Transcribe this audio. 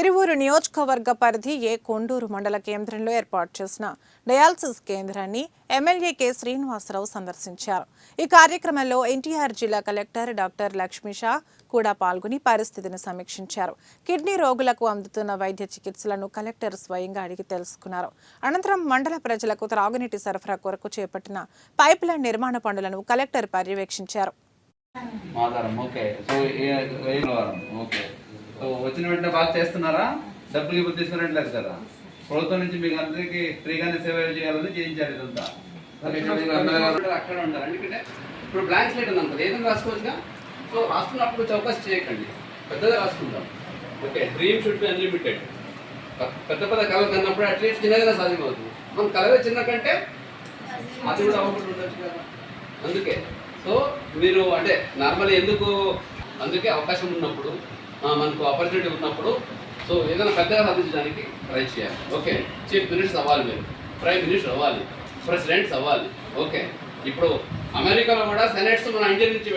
తిరువూరు నియోజకవర్గ పరిధి కొండూరు మండల కేంద్రంలో ఏర్పాటు చేసిన డయాలసిస్ కేంద్రాన్ని ఎమ్మెల్యే కె శ్రీనివాసరావు సందర్శించారు. ఈ కార్యక్రమంలో ఎన్టీఆర్ జిల్లా కలెక్టర్ డాక్టర్ లక్ష్మీషా కూడా పాల్గొని పరిస్థితిని సమీక్షించారు. కిడ్నీ రోగులకు అందుతున్న వైద్య చికిత్సలను కలెక్టర్ స్వయంగా అడిగి తెలుసుకున్నారు. అనంతరం మండల ప్రజలకు త్రాగునీటి సరఫరా కొరకు చేపట్టిన పైప్లైన్ నిర్మాణ పనులను కలెక్టర్ పర్యవేక్షించారు. వచ్చిన వెంటనే బాగా చేస్తున్నారా? డబ్బులు ఇప్పుడు తీసుకున్నట్లేదు కదా. ప్రభుత్వం నుంచి మీకు అందరికీ ఫ్రీగానే సేవ చేయాలని చేయించారు. ఇదంతా అక్కడ ఉండాలి. ఎందుకంటే ఇప్పుడు బ్లాంక్ స్లేట్ ఉంది అనుకో, ఏదైనా రాసుకోవచ్చుగా. సో రాసుకున్నప్పుడు చౌకస్ చేయకండి, పెద్దగా రాసుకుంటాం. Okay, dream should be unlimited. పెద్ద పెద్ద కళలు కన్నప్పుడు అట్లీస్ట్ చిన్నగా సాధ్యమవుతుంది. మనం కలవే చిన్న కంటే అది కూడా అవ్వకుండా ఉండొచ్చు కదా. అందుకే సో మీరు అంటే నార్మల్ ఎందుకు, అందుకే అవకాశం ఉన్నప్పుడు, మనకు ఆపర్చునిటీ ఉన్నప్పుడు సో ఏదైనా పెద్దగా సాధించడానికి ట్రై చేయాలి. ఓకే, చీఫ్ మినిస్టర్స్ అవ్వాలి, మీరు ప్రైమ్ మినిస్టర్ అవ్వాలి, ప్రెసిడెంట్స్ అవ్వాలి. ఓకే, ఇప్పుడు అమెరికాలో కూడా సెనేట్స్ మన ఇండియా నుంచి